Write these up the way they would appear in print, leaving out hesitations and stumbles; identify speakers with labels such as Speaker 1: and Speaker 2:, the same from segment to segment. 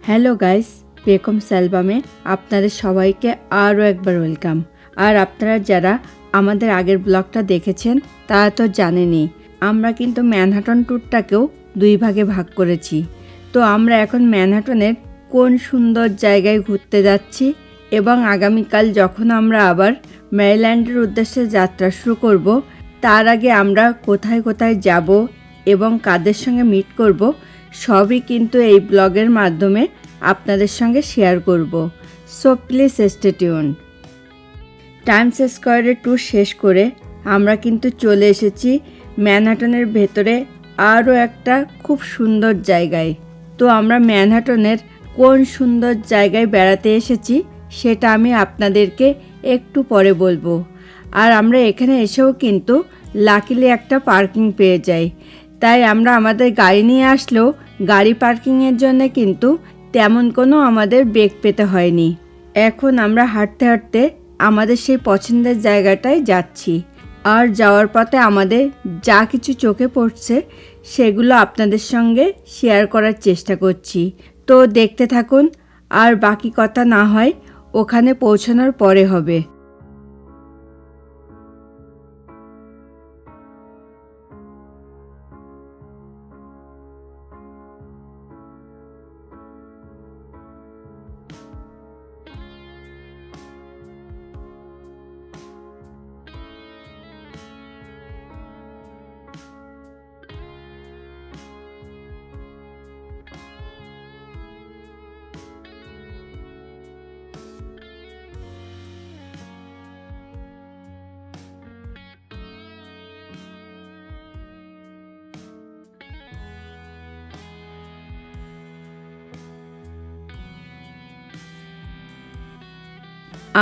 Speaker 1: Hello guys, পেকম অ্যালবামে আপনাদের সবাইকে আরও একবার ওয়েলকাম। আর আপনারা যারা আমাদের আগের ব্লগটা দেখেছেন তারা তো জানেনই, আমরা কিন্তু ম্যানহাটন ট্যুরটাকেও দুই ভাগে ভাগ করেছি। তো আমরা এখন ম্যানহাটনের কোন সুন্দর জায়গায় ঘুরতে যাচ্ছি এবং আগামীকাল যখন আমরা আবার মেরিল্যান্ডের উদ্দেশ্যে যাত্রা শুরু করব, তার আগে আমরা কোথায় কোথায় যাব এবং কাদের সঙ্গে মিট করব সবই কিন্তু এই ব্লগের মাধ্যমে আপনাদের সঙ্গে শেয়ার করব। So please stay tuned. Times স্কোয়ারের ট্যুর শেষ করে আমরা কিন্তু চলে এসেছি ম্যানহাটনের ভেতরে আরও একটা খুব সুন্দর জায়গায়। তো আমরা ম্যানহাটনের কোন সুন্দর জায়গায় বেড়াতে এসেছি সেটা আমি আপনাদেরকে একটু পরে বলবো। আর আমরা এখানে এসেও কিন্তু লাকিলি একটা পার্কিং পেয়ে যাই, তাই আমরা আমাদের গাড়ি নিয়ে আসলেও গাড়ি পার্কিংয়ের জন্য কিন্তু তেমন কোনো আমাদের বেগ পেতে হয়নি। এখন আমরা হাঁটতে হাঁটতে আমাদের সেই পছন্দের জায়গাটায় যাচ্ছি। আর যাওয়ার পথে আমাদের যা কিছু চোখে পড়ছে সেগুলো আপনাদের সঙ্গে শেয়ার করার চেষ্টা করছি। তো দেখতে থাকুন, আর বাকি কথা না হয় ওখানে পৌঁছানোর পরে হবে।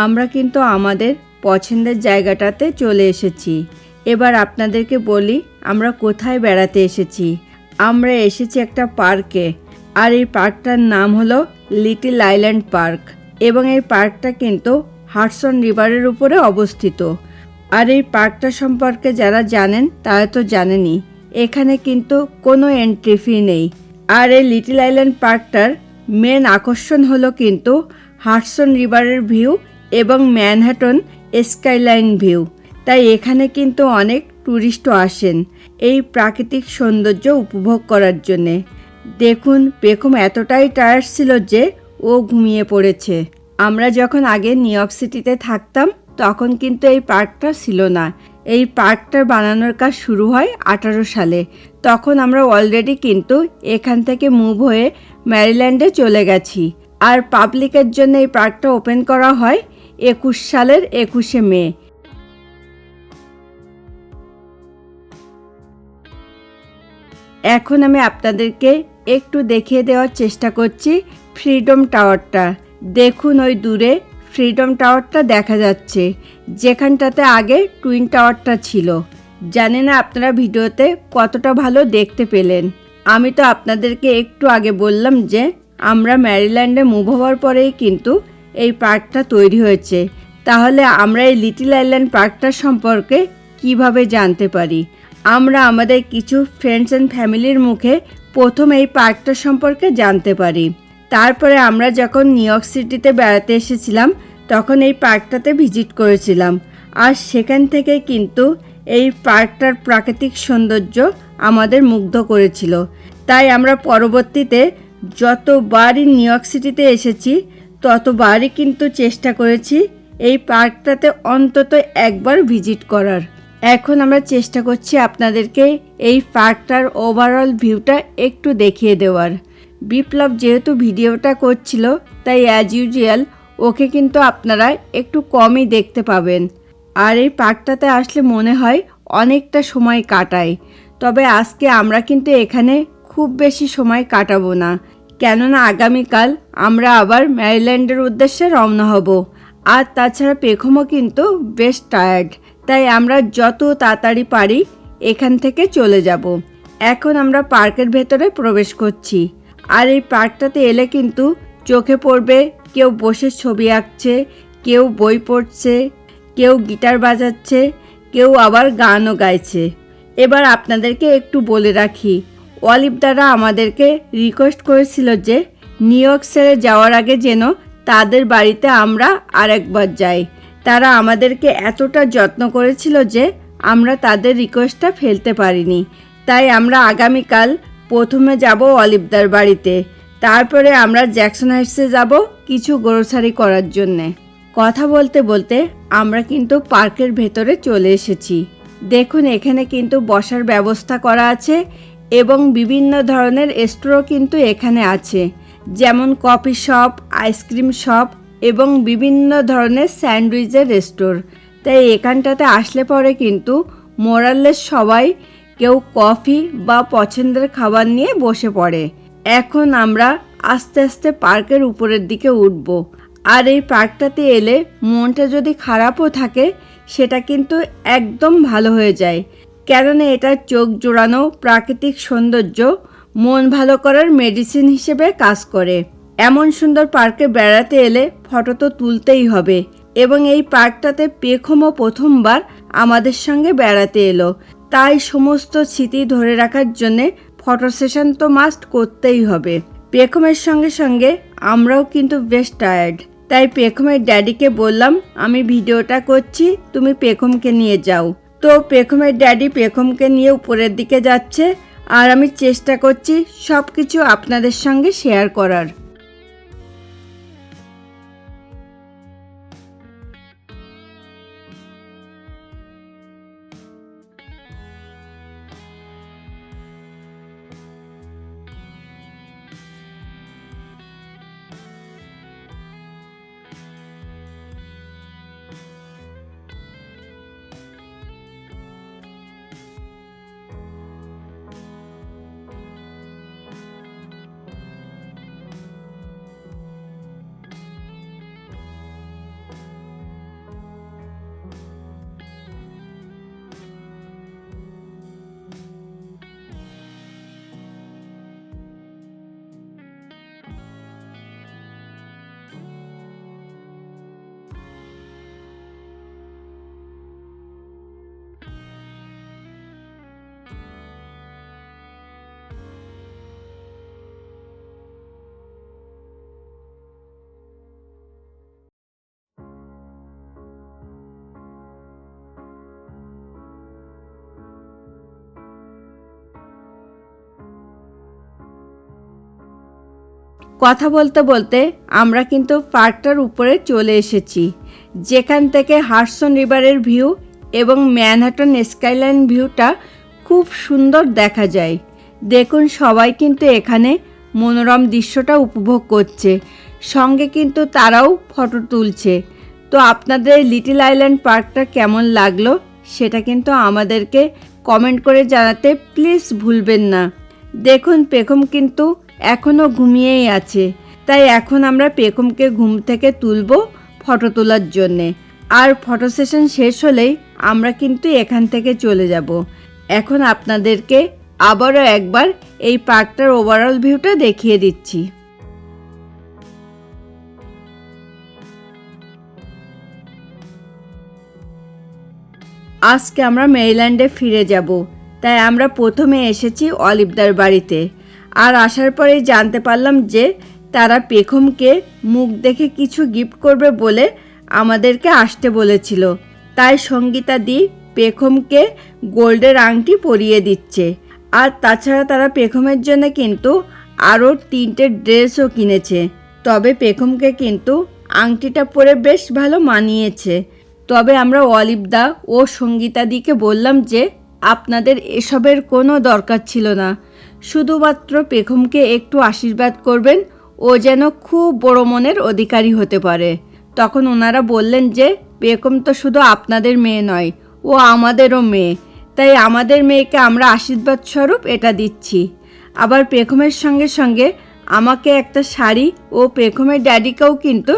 Speaker 1: আমরা কিন্তু আমাদের পছন্দের জায়গাটাতে চলে এসেছি। এবার আপনাদেরকে বলি আমরা কোথায় বেড়াতে এসেছি। আমরা এসেছি একটা পার্কে, আর এই পার্কটার নাম হলো লিটল আইল্যান্ড পার্ক এবং এই পার্কটা কিন্তু হাডসন রিভারের উপরে অবস্থিত। আর এই পার্কটা সম্পর্কে যারা জানেন তারা তো জানেনই, এখানে কিন্তু কোনো এন্ট্রি ফি নেই। আর এই লিটল আইল্যান্ড পার্কটার মেন আকর্ষণ হলো কিন্তু হাডসন রিভারের ভিউ এবং ম্যানহাটন স্কাইলাইন ভিউ। তাই এখানে কিন্তু অনেক ট্যুরিস্টও আসেন এই প্রাকৃতিক সৌন্দর্য উপভোগ করার জন্যে। দেখুন, পেখম এতটাই টায়ার্ড ছিল যে ও ঘুমিয়ে পড়েছে। আমরা যখন আগে নিউ ইয়র্ক সিটিতে থাকতাম তখন কিন্তু এই পার্কটা ছিল না। এই পার্কটার বানানোর কাজ শুরু হয় 18 সালে। তখন আমরা অলরেডি কিন্তু এখান থেকে মুভ হয়ে ম্যারিল্যান্ডে চলে গেছি। আর পাবলিকের জন্য এই পার্কটা ওপেন করা হয় 21 সালের 21শে মে। এখন আমি আপনাদেরকে একটু দেখিয়ে দেওয়ার চেষ্টা করছি ফ্রিডম টাওয়ারটা। দেখুন, ওই দূরে ফ্রিডম টাওয়ারটা দেখা যাচ্ছে, যেখানটাতে আগে টুইন টাওয়ারটা ছিল। জানি না আপনারা ভিডিওতে কতটা ভালো দেখতে পেলেন। আমি তো আপনাদেরকে একটু আগে বললাম যে আমরা ম্যারিল্যান্ডে মুভ হওয়ার পরেই কিন্তু এই পার্কটা তৈরি হয়েছে। তাহলে আমরা এই লিটল আইল্যান্ড পার্কটা সম্পর্কে কিভাবে জানতে পারি? আমরা আমাদের কিছু ফ্রেন্ডস অ্যান্ড ফ্যামিলির মুখে প্রথম এই পার্কটা সম্পর্কে জানতে পারি। তারপরে আমরা যখন নিউ ইয়র্ক সিটিতে বেড়াতে এসেছিলাম তখন এই পার্কটাতে ভিজিট করেছিলাম। আর সেখান থেকে কিন্তু এই পার্কটার প্রাকৃতিক সৌন্দর্য আমাদের মুগ্ধ করেছিল। তাই আমরা পরবর্তীতে যতবারই নিউ ইয়র্ক সিটিতে এসেছি ততবারই কিন্তু চেষ্টা করেছি এই পার্কটাতে অন্তত একবার ভিজিট করার। এখন আমরা চেষ্টা করছি আপনাদেরকে এই পার্কটার ওভারঅল ভিউটা একটু দেখিয়ে দেওয়ার। বিপ্লব যেহেতু ভিডিওটা করছিল তাই অ্যাজ ইউজুয়াল ওকে কিন্তু আপনারা একটু কমই দেখতে পাবেন। আর এই পার্কটাতে আসলে মনে হয় অনেকটা সময় কাটায়। তবে আজকে আমরা কিন্তু এখানে খুব বেশি সময় কাটাবো না, কেননা আগামীকাল আমরা আবার ম্যারিল্যান্ডের উদ্দেশ্যে রওনা হব। আর তাছাড়া পেখমও কিন্তু বেশ টায়ার্ড, তাই আমরা যত তাড়াতাড়ি পারি এখান থেকে চলে যাব। এখন আমরা পার্কের ভেতরে প্রবেশ করছি। আর এই পার্কটাতে এলে কিন্তু চোখে পড়বে কেউ বসে ছবি আঁকছে, কেউ বই পড়ছে, কেউ গিটার বাজাচ্ছে, কেউ আবার গানও গাইছে। এবার আপনাদেরকে একটু বলে রাখি, অলিভ দ্বারা আমাদেরকে রিকোয়েস্ট করেছিল যে নিউ ইয়র্ক ছেড়ে যাওয়ার আগে যেন তাদের বাড়িতে আমরা আরেকবার যাই। তারা আমাদেরকে এতটা যত্ন করেছিল যে আমরা তাদের রিকোয়েস্টটা ফেলতে পারিনি। তাই আমরা আগামীকাল প্রথমে যাব অলিভদার বাড়িতে, তারপরে আমরা জ্যাকসন হাইটসে যাব কিছু গ্রোসারি করার জন্যে। কথা বলতে বলতে আমরা কিন্তু পার্কের ভেতরে চলে এসেছি। দেখুন এখানে কিন্তু বসার ব্যবস্থা করা আছে এবং বিভিন্ন ধরনের স্টোরও কিন্তু এখানে আছে, যেমন কফি শপ, আইসক্রিম শপ এবং বিভিন্ন ধরনের স্যান্ডউইচের স্টোর। তাই এখানটাতে আসলে পরে কিন্তু মোরাললেস সবাই কেউ কফি বা পছন্দের খাবার নিয়ে বসে পড়ে। এখন আমরা আস্তে আস্তে পার্কের উপরের দিকে উঠব। আর এই পার্কটাতে এলে মনটা যদি খারাপও থাকে সেটা কিন্তু একদম ভালো হয়ে যায়, কেননা এটা চোখ জোড়ানো প্রাকৃতিক সৌন্দর্য মন ভালো করার মেডিসিন হিসেবে কাজ করে। এমন সুন্দর পার্কে বেড়াতে এলে ফটো তো তুলতেই হবে। এবং এই পার্কটাতে পেখমও প্রথমবার আমাদের সঙ্গে বেড়াতে এলো, তাই সমস্ত স্মৃতি ধরে রাখার জন্যে ফটো সেশন তো মাস্ট করতেই হবে। পেখমের সঙ্গে সঙ্গে আমরাও কিন্তু বেশ টায়ার্ড, তাই পেখমের ড্যাডিকে বললাম আমি ভিডিওটা করছি, তুমি পেখমকে নিয়ে যাও। তো পেখমের ড্যাডি পেখমকে নিয়ে উপরের দিকে যাচ্ছে আর আমি চেষ্টা করছি সব কিছু আপনাদের সঙ্গে শেয়ার করার। কথা বলতে বলতে আমরা কিন্তু পার্কটার উপরে চলে এসেছি, যেখান থেকে হাডসন রিভারের ভিউ এবং ম্যানহাটন স্কাইলাইন ভিউটা খুব সুন্দর দেখা যায়। দেখুন সবাই কিন্তু এখানে মনোরম দৃশ্যটা উপভোগ করছে, সঙ্গে কিন্তু তারাও ফটো তুলছে। তো আপনাদের লিটল আইল্যান্ড পার্কটা কেমন লাগলো সেটা কিন্তু আমাদেরকে কমেন্ট করে জানাতে প্লিজ ভুলবেন না। দেখুন পেখম কিন্তু এখনও ঘুমিয়েই আছে, তাই এখন আমরা পেখমকে ঘুম থেকে তুলব ফটো তোলার জন্যে। আর ফটো সেশন শেষ হলেই আমরা কিন্তু এখান থেকে চলে যাব। এখন আপনাদেরকে আবারও একবার এই পার্কটার ওভারঅল ভিউটা দেখিয়ে দিচ্ছি। আজকে আমরা মেরিল্যান্ডে ফিরে যাব, তাই আমরা প্রথমে এসেছি অলিভদার বাড়িতে। আর আসার পরেই জানতে পারলাম যে তারা পেখমকে মুখ দেখে কিছু গিফট করবে বলে আমাদেরকে আসতে বলেছিল। তাই সঙ্গীতা দি পেখমকে গোল্ডের আংটি পরিয়ে দিচ্ছে। আর তাছাড়া তারা পেখমের জন্য কিন্তু আরও 3টে ড্রেসও কিনেছে। তবে পেখমকে কিন্তু আংটিটা পরে বেশ ভালো মানিয়েছে। তবে আমরা অলিভদা ও সঙ্গীতাদিকে বললাম যে আপনাদের এসবের কোনো দরকার ছিল না, শুধুমাত্র পেখমকে একটু আশীর্বাদ করবেন, ও যেন খুব বড় মনের অধিকারী হতে পারে। তখন ওনারা বললেন যে পেখম তো শুধু আপনাদের মেয়ে নয়, ও আমাদেরও মেয়ে, তাই আমাদের মেয়েকে আমরা আশীর্বাদ স্বরূপ এটা দিচ্ছি। আবার পেখমের সঙ্গে সঙ্গে আমাকে একটা শাড়ি ও পেখমের ড্যাডিকেও কিন্তু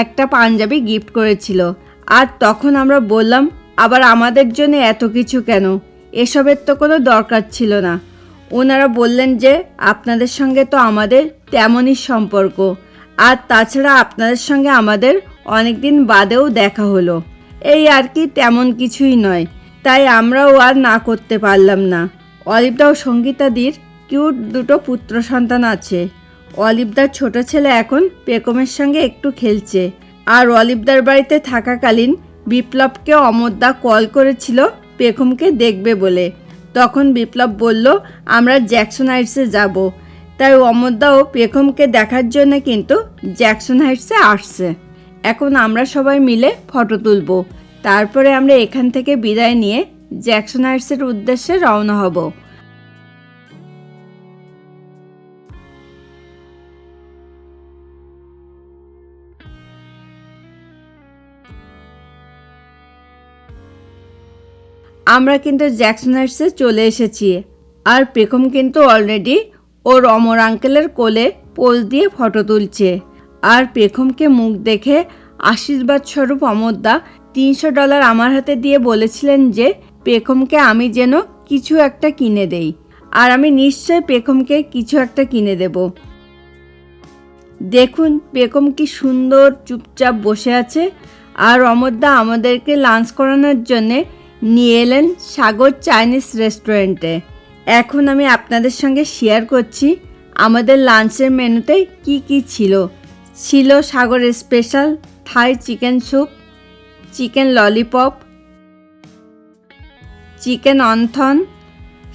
Speaker 1: একটা পাঞ্জাবি গিফট করেছিল। আর তখন আমরা বললাম আবার আমাদের জন্য এত কিছু কেন, এসবের তো কোনো দরকার ছিল না। ওনারা বললেন যে আপনাদের সঙ্গে তো আমাদের তেমনই সম্পর্ক, আর তাছাড়া আপনাদের সঙ্গে আমাদের অনেক দিন বাদেও দেখা হলো, এই আর কি, তেমন কিছুই নয়। তাই আমরাও আর না করতে পারলাম না। অলিভদা ও সঙ্গীতাদির কিউট 2টো পুত্র সন্তান আছে, অলিভদার ছোট ছেলে এখন পেখমের সঙ্গে একটু খেলছে। আর অলিভদার বাড়িতে থাকাকালীন বিপ্লবকে অমরদা কল করেছিল পেখমকে দেখবে বলে। তখন বিপ্লব বলল আমরা জ্যাকসন হাইটসে যাব। তাই অমরদাও পেখমকে দেখার জন্য কিন্তু জ্যাকসন হাইটসে আসছে। এখন আমরা সবাই মিলে ফটো তুলব। তারপরে আমরা এখান থেকে বিদায় নিয়ে জ্যাকসন হাইটসের উদ্দেশ্যে রওনা হব। আমরা কিন্তু জ্যাকসন হাইটসে চলে এসেছি। আর পেখম কিন্তু অলরেডি ওর অমর আঙ্কেলের কোলে পোজ দিয়ে ফটো তুলছে। আর পেখমকে মুখ দেখে আশীর্বাদ স্বরূপ অমরদা $300 আমার হাতে দিয়ে বলেছিলেন যে পেখমকে আমি যেন কিছু একটা কিনে দেই। আর আমি নিশ্চয় পেখমকে কিছু একটা কিনে দেব। দেখুন পেখম কি সুন্দর চুপচাপ বসে আছে। আর অমরদা আমাদেরকে লাঞ্চ করানোর জন্যে নিয়ে এলেন সাগর চাইনিজ রেস্টুরেন্টে। এখন আমি আপনাদের সঙ্গে শেয়ার করছি আমাদের লাঞ্চের মেনুতে কি কি ছিল। ছিল সাগরের special Thai chicken soup, chicken lollipop, chicken wonton,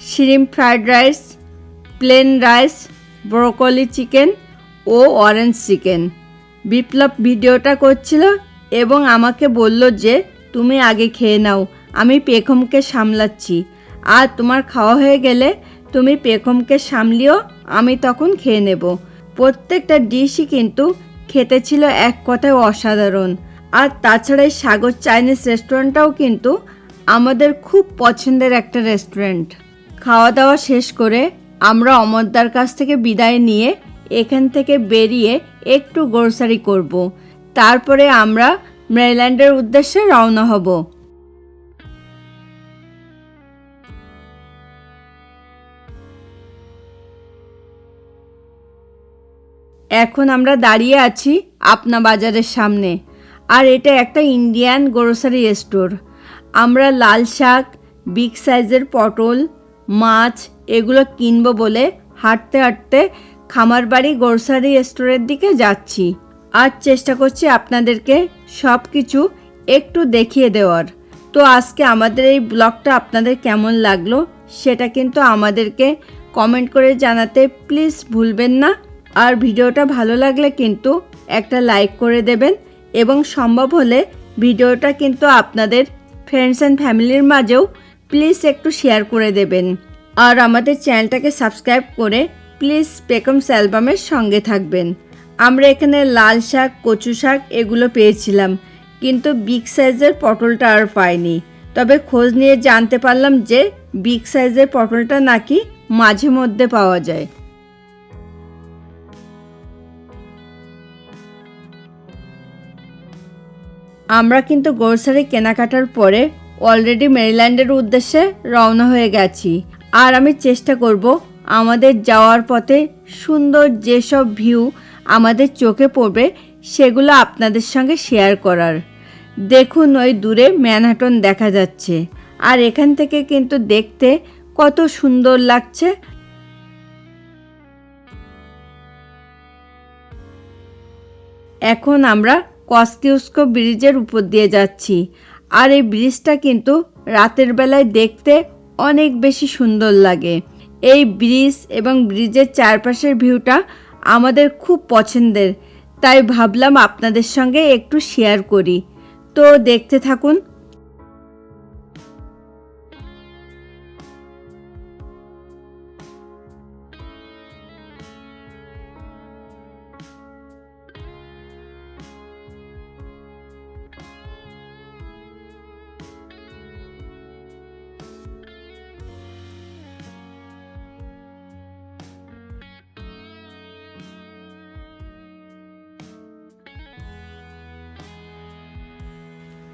Speaker 1: shrimp fried rice, plain rice, broccoli chicken ও অরেঞ্জ চিকেন। বিপ্লব ভিডিওটা করছিল এবং আমাকে বলল যে তুমি আগে খেয়ে নাও, আমি পেখমকে সামলাচ্ছি। আর তোমার খাওয়া হয়ে গেলে তুমি পেখমকে সামলিও, আমি তখন খেয়ে নেব। প্রত্যেকটা ডিশই কিন্তু খেতে ছিল এক কথায় অসাধারণ। আর তাছাড়া এই সাগর চাইনিজ রেস্টুরেন্টটাও কিন্তু আমাদের খুব পছন্দের একটা রেস্টুরেন্ট। খাওয়া দাওয়া শেষ করে আমরা অমরদার কাছ থেকে বিদায় নিয়ে এখান থেকে বেরিয়ে একটু গ্রোসারি করব। তারপরে আমরা মেরিল্যান্ডের উদ্দেশ্যে রওনা হব। এখন আমরা দাঁড়িয়ে আছি আপনা বাজারের সামনে। আর এটা একটা ইন্ডিয়ান গ্রোসারি স্টোর। আমরা লাল শাক, বিগ সাইজের পটল, মাছ এগুলো কিনবো বলে হাঁটতে হাঁটতে খামারবাড়ি গ্রোসারি স্টোরের দিকে যাচ্ছি। আর চেষ্টা করছি আপনাদেরকে সব কিছু একটু দেখিয়ে দেওয়ার। তো আজকে আমাদের এই ব্লগটা আপনাদের কেমন লাগলো সেটা কিন্তু আমাদেরকে কমেন্ট করে জানাতে প্লিজ ভুলবেন না। আর ভিডিওটা ভালো লাগলে কিন্তু একটা লাইক করে দেবেন এবং সম্ভব হলে ভিডিওটা কিন্তু আপনাদের ফ্রেন্ডস অ্যান্ড ফ্যামিলির মাঝেও প্লিজ একটু শেয়ার করে দেবেন। আর আমাদের চ্যানেলটাকে সাবস্ক্রাইব করে প্লিজ পেখমস অ্যালবামের সঙ্গে থাকবেন। আমরা এখানে লাল শাক, কচু শাক এগুলো পেয়েছিলাম, কিন্তু বিগ সাইজের পটলটা আর পাইনি। তবে খোঁজ নিয়ে জানতে পারলাম যে বিগ সাইজের পটলটা নাকি মাঝে মধ্যে পাওয়া যায়। আমরা কিন্তু গ্রোসারি কেনাকাটার পরে অলরেডি মেরিল্যান্ডের উদ্দেশ্যে রওনা হয়ে গেছি। আর আমি চেষ্টা করব আমাদের যাওয়ার পথে সুন্দর যেসব ভিউ আমাদের চোখে পড়বে সেগুলো আপনাদের সঙ্গে শেয়ার করার। দেখুন ওই দূরে ম্যানহাটন দেখা যাচ্ছে। আর এখান থেকে কিন্তু দেখতে কত সুন্দর লাগছে। এখন আমরা কস্কিউস্কো ব্রিজের উপর দিয়ে যাচ্ছি। আর এই ব্রিজটা কিন্তু রাতের বেলায় দেখতে অনেক বেশি সুন্দর লাগে। এই ব্রিজ এবং ব্রিজের চারপাশের ভিউটা আমাদের খুব পছন্দের, তাই ভাবলাম আপনাদের সঙ্গে একটু শেয়ার করি। তো দেখতে থাকুন।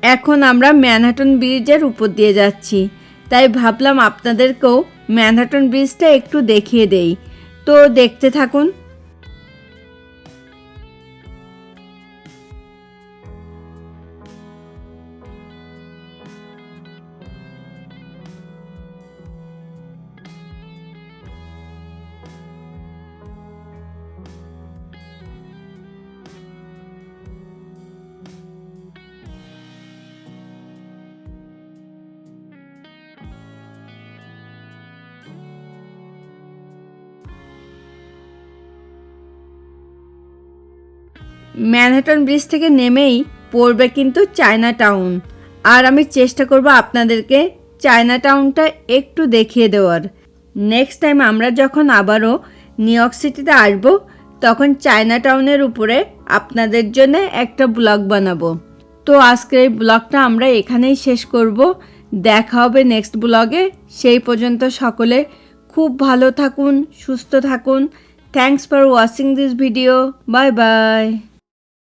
Speaker 1: এখন আমরা ম্যানহাটন ব্রিজের উপর দিয়ে যাচ্ছি, তাই ভাবলাম আপনাদেরকেও ম্যানহাটন ব্রিজটা একটু দেখিয়ে দেই। তো দেখতে থাকুন। ম্যানহাটন ব্রিজ থেকে নেমেই পড়বে কিন্তু চায়না টাউন। আর আমি চেষ্টা করব আপনাদেরকে চায়না টাউনটা একটু দেখিয়ে দেওয়ার। নেক্সট টাইম আমরা যখন আবারও নিউ ইয়র্ক সিটিতে আসবো তখন চায়না টাউনের উপরে আপনাদের জন্য একটা ব্লগ বানাবো। তো আজকের এই ব্লগটা আমরা এখানেই শেষ করব। দেখা হবে নেক্সট ব্লগে। সেই পর্যন্ত সকলে খুব ভালো থাকুন, সুস্থ থাকুন। Thanks for watching this video. Bye bye.